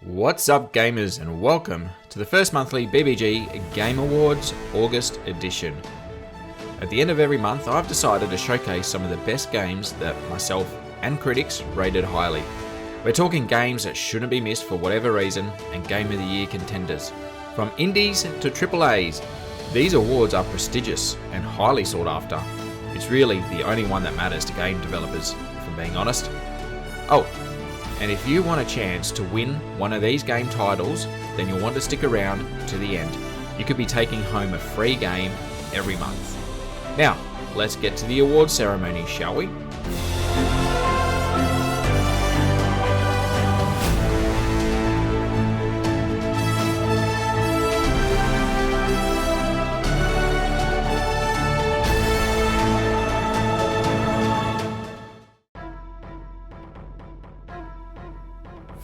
What's up, gamers, and welcome to the first monthly BBG Game Awards August edition. At the end of every month, I've decided to showcase some of the best games that myself and critics rated highly. We're talking games that shouldn't be missed for whatever reason, and Game of the Year contenders. From indies to AAAs, these awards are prestigious and highly sought after. It's really the only one that matters to game developers, if I'm being honest. Oh, and if you want a chance to win one of these game titles, then you'll want to stick around to the end. You could be taking home a free game every month. Now, let's get to the award ceremony, shall we?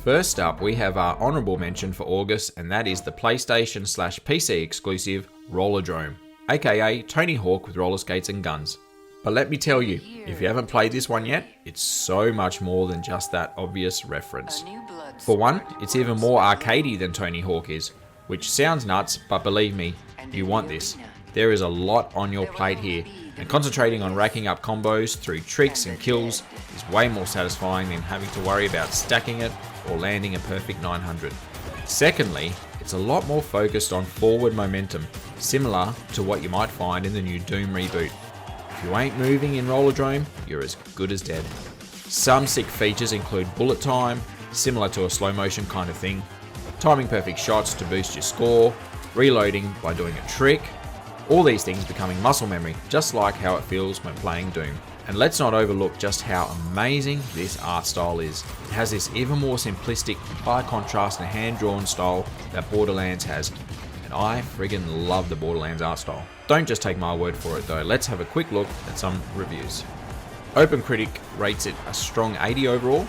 First up, we have our honourable mention for August, and that is the PlayStation/PC exclusive Rollerdrome, aka Tony Hawk with roller skates and guns. But let me tell you, if you haven't played this one yet, it's so much more than just that obvious reference. For one, it's even more arcadey than Tony Hawk is, which sounds nuts, but believe me, you want this. There is a lot on your plate here, and concentrating on racking up combos through tricks and kills is way more satisfying than having to worry about stacking it or landing a perfect 900. Secondly, it's a lot more focused on forward momentum, similar to what you might find in the new Doom reboot. If you ain't moving in Rollerdrome, you're as good as dead. Some sick features include bullet time, similar to a slow motion kind of thing, timing perfect shots to boost your score, reloading by doing a trick, all these things becoming muscle memory, just like how it feels when playing Doom. And let's not overlook just how amazing this art style is. It has this even more simplistic, high contrast and hand-drawn style that Borderlands has. And I friggin' love the Borderlands art style. Don't just take my word for it though, let's have a quick look at some reviews. OpenCritic rates it a strong 80 overall.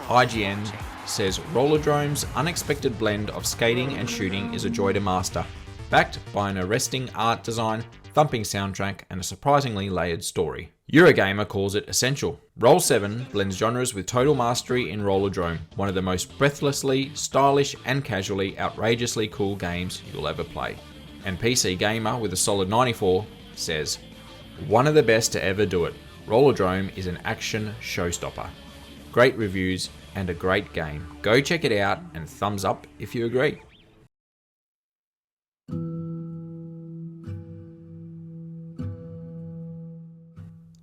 IGN says Rollerdrome's unexpected blend of skating and shooting is a joy to master, backed by an arresting art design, thumping soundtrack, and a surprisingly layered story. Eurogamer calls it essential. Roll7 blends genres with total mastery in Rollerdrome, one of the most breathlessly, stylish, and casually outrageously cool games you'll ever play. And PC Gamer with a solid 94 says, one of the best to ever do it. Rollerdrome is an action showstopper. Great reviews and a great game. Go check it out and thumbs up if you agree.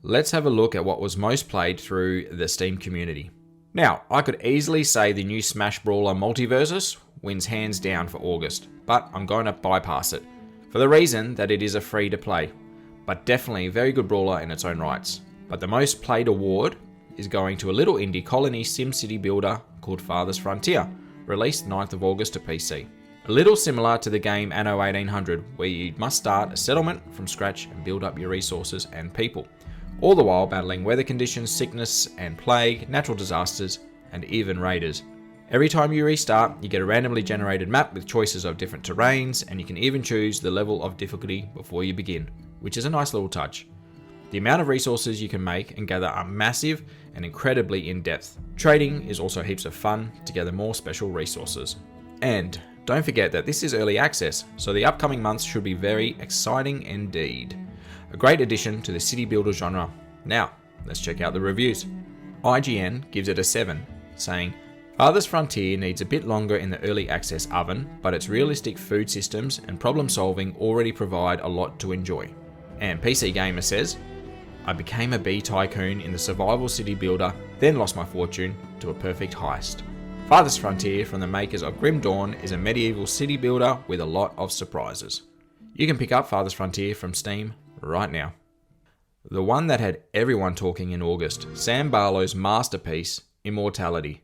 Let's have a look at what was most played through the Steam community. Now, I could easily say the new Smash Brawler Multiversus wins hands down for August, but I'm going to bypass it, for the reason that it is a free to play, but definitely a very good brawler in its own rights. But the most played award is going to a little indie colony SimCity builder called Farthest Frontier, released 9th of August to PC. A little similar to the game Anno 1800, where you must start a settlement from scratch and build up your resources and people, all the while battling weather conditions, sickness and plague, natural disasters, and even raiders. Every time you restart, you get a randomly generated map with choices of different terrains, and you can even choose the level of difficulty before you begin, which is a nice little touch. The amount of resources you can make and gather are massive and incredibly in-depth. Trading is also heaps of fun to gather more special resources. And don't forget that this is early access, so the upcoming months should be very exciting indeed. A great addition to the city builder genre. Now, let's check out the reviews. IGN gives it a 7, saying, Farthest Frontier needs a bit longer in the early access oven, but its realistic food systems and problem solving already provide a lot to enjoy. And PC Gamer says, I became a bee tycoon in the survival city builder, then lost my fortune to a perfect heist. Farthest Frontier from the makers of Grim Dawn is a medieval city builder with a lot of surprises. You can pick up Farthest Frontier from Steam right now. The one that had everyone talking in August, Sam Barlow's masterpiece, Immortality.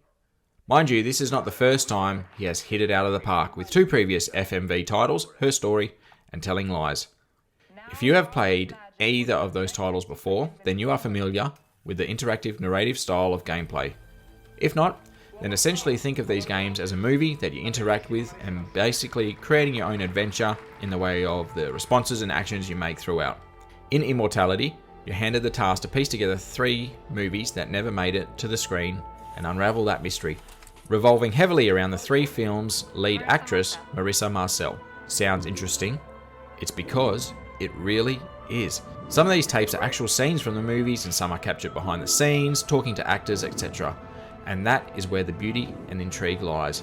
Mind you, this is not the first time he has hit it out of the park with two previous FMV titles, Her Story and Telling Lies. If you have played either of those titles before, then you are familiar with the interactive narrative style of gameplay. If not, then essentially think of these games as a movie that you interact with and basically creating your own adventure in the way of the responses and actions you make throughout. In Immortality, you're handed the task to piece together 3 movies that never made it to the screen and unravel that mystery. revolving heavily around the three films' lead actress, Marissa Marcel. Sounds interesting? It's because it really is. Some of these tapes are actual scenes from the movies and some are captured behind the scenes, talking to actors, etc. And that is where the beauty and intrigue lies.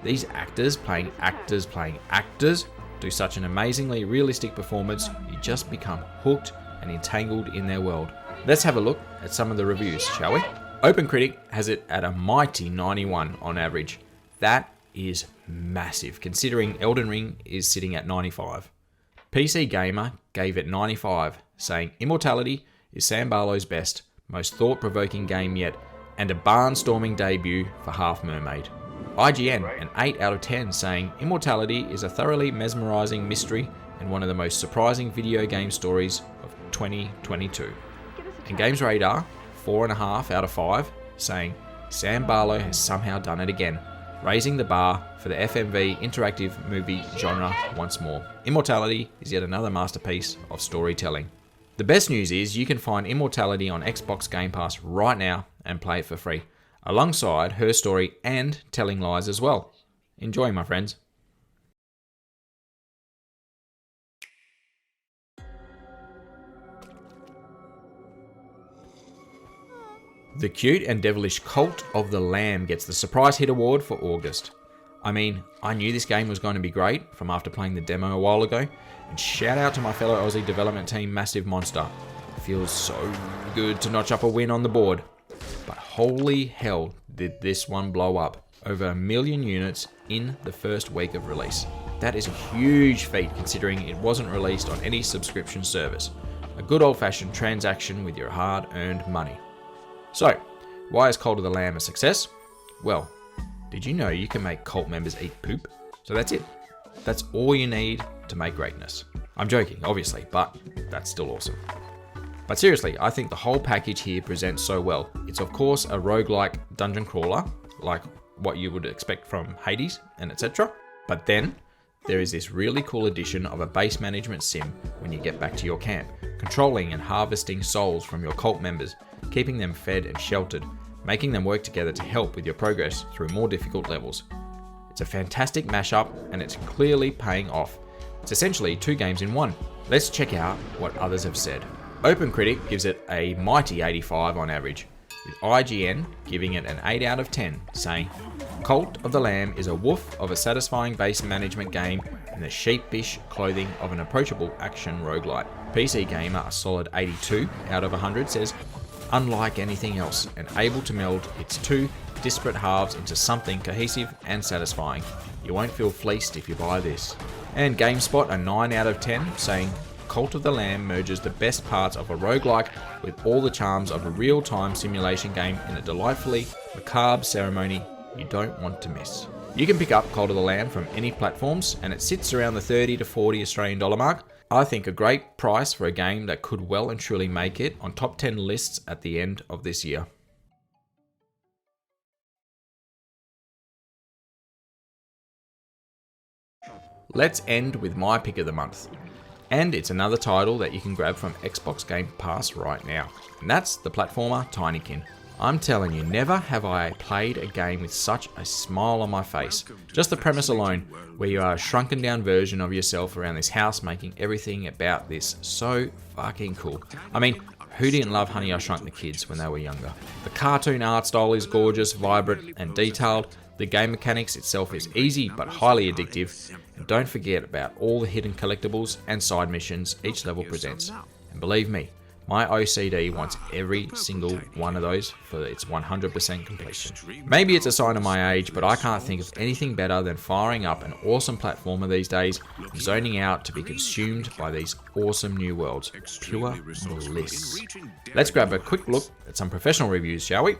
These actors playing actors do such an amazingly realistic performance, you just become hooked and entangled in their world. Let's have a look at some of the reviews, shall we? OpenCritic has it at a mighty 91 on average. That is massive, considering Elden Ring is sitting at 95. PC Gamer gave it 95, saying Immortality is Sam Barlow's best, most thought-provoking game yet, and a barnstorming debut for Half Mermaid. IGN, an 8 out of 10, saying Immortality is a thoroughly mesmerizing mystery and one of the most surprising video game stories of 2022. And Games Radar, 4.5 out of 5, saying Sam Barlow has somehow done it again, raising the bar for the FMV interactive movie genre once more. Immortality is yet another masterpiece of storytelling. The best news is you can find Immortality on Xbox Game Pass right now and play it for free, alongside Her Story and Telling Lies as well. Enjoy, my friends. The cute and devilish Cult of the Lamb gets the Surprise Hit Award for August. I mean, I knew this game was going to be great from after playing the demo a while ago, and shout out to my fellow Aussie development team Massive Monster. It feels so good to notch up a win on the board. But holy hell did this one blow up. Over 1 million units in the first week of release. That is a huge feat considering it wasn't released on any subscription service. A good old-fashioned transaction with your hard-earned money. So, why is Cult of the Lamb a success? Well, did you know you can make cult members eat poop? So that's it. That's all you need to make greatness. I'm joking, obviously, but that's still awesome. But seriously, I think the whole package here presents so well. It's of course a roguelike dungeon crawler, like what you would expect from Hades and etc. But then, there is this really cool addition of a base management sim when you get back to your camp, controlling and harvesting souls from your cult members, keeping them fed and sheltered, making them work together to help with your progress through more difficult levels. It's a fantastic mashup and it's clearly paying off. It's essentially 2 games in 1. Let's check out what others have said. OpenCritic gives it a mighty 85 on average, with IGN giving it an 8 out of 10, saying Cult of the Lamb is a woof of a satisfying base management game in the sheepish clothing of an approachable action roguelite. PC Gamer, a solid 82 out of 100, says unlike anything else and able to meld its 2 disparate halves into something cohesive and satisfying. You won't feel fleeced if you buy this. And GameSpot, a 9 out of 10, saying Cult of the Lamb merges the best parts of a roguelike with all the charms of a real-time simulation game in a delightfully macabre ceremony you don't want to miss. You can pick up Cult of the Lamb from any platforms and it sits around the 30 to 40 Australian dollar mark. I think a great price for a game that could well and truly make it on top 10 lists at the end of this year. Let's end with my pick of the month. And it's another title that you can grab from Xbox Game Pass right now. And that's the platformer Tinykin. I'm telling you, never have I played a game with such a smile on my face. Just the premise alone, where you are a shrunken down version of yourself around this house, making everything about this so fucking cool. I mean, who didn't love Honey, I Shrunk the Kids when they were younger? The cartoon art style is gorgeous, vibrant and detailed. The game mechanics itself is easy but highly addictive. And don't forget about all the hidden collectibles and side missions each level presents. And believe me, my OCD wants every single one of those for its 100% completion. Maybe it's a sign of my age, but I can't think of anything better than firing up an awesome platformer these days and zoning out to be consumed by these awesome new worlds. Pure bliss. Let's grab a quick look at some professional reviews, shall we?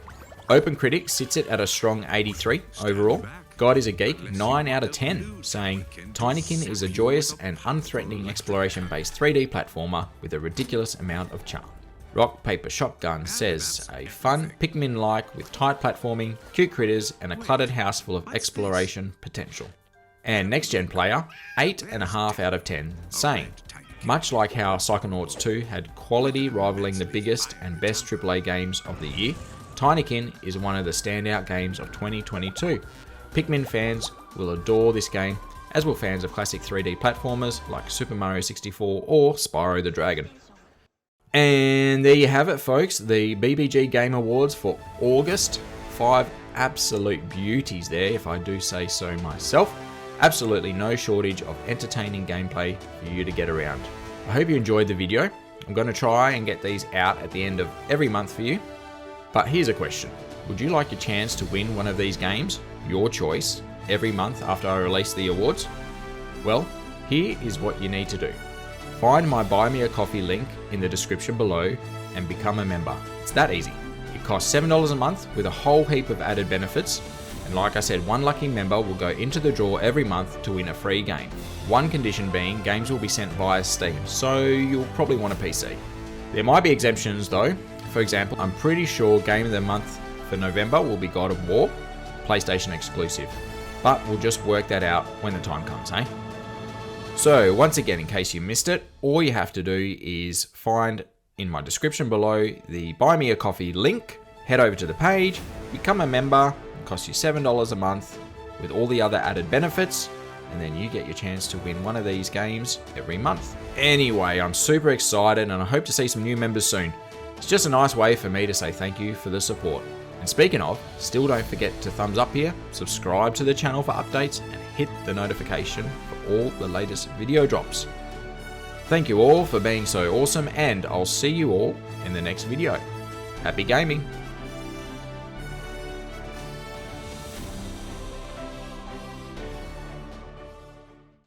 OpenCritic sits it at a strong 83 overall. God is a Geek, 9 out of 10, saying Tinykin is a joyous and unthreatening exploration-based 3D platformer with a ridiculous amount of charm. Rock Paper Shotgun says a fun Pikmin-like with tight platforming, cute critters, and a cluttered house full of exploration potential. And Next Gen Player, 8.5 out of 10, saying much like how Psychonauts 2 had quality rivaling the biggest and best AAA games of the year, Tinykin is one of the standout games of 2022. Pikmin fans will adore this game, as will fans of classic 3D platformers like Super Mario 64 or Spyro the Dragon. And there you have it, folks, the BBG Game Awards for August. 5 absolute beauties there, if I do say so myself. Absolutely no shortage of entertaining gameplay for you to get around. I hope you enjoyed the video. I'm going to try and get these out at the end of every month for you. But here's a question. Would you like a chance to win one of these games, your choice, every month after I release the awards? Well, here is what you need to do. Find my Buy Me a Coffee link in the description below and become a member. It's that easy. It costs $7 a month with a whole heap of added benefits. And like I said, one lucky member will go into the draw every month to win a free game. One condition being games will be sent via Steam, so you'll probably want a PC. There might be exemptions though. For example, I'm pretty sure Game of the Month for November will be God of War, PlayStation exclusive. But we'll just work that out when the time comes, eh? So once again, in case you missed it, all you have to do is find in my description below the Buy Me a Coffee link, head over to the page, become a member, it costs you $7 a month with all the other added benefits, and then you get your chance to win one of these games every month. Anyway, I'm super excited and I hope to see some new members soon. It's just a nice way for me to say thank you for the support. And speaking of, still don't forget to thumbs up here, subscribe to the channel for updates, and hit the notification for all the latest video drops. Thank you all for being so awesome, and I'll see you all in the next video. Happy gaming!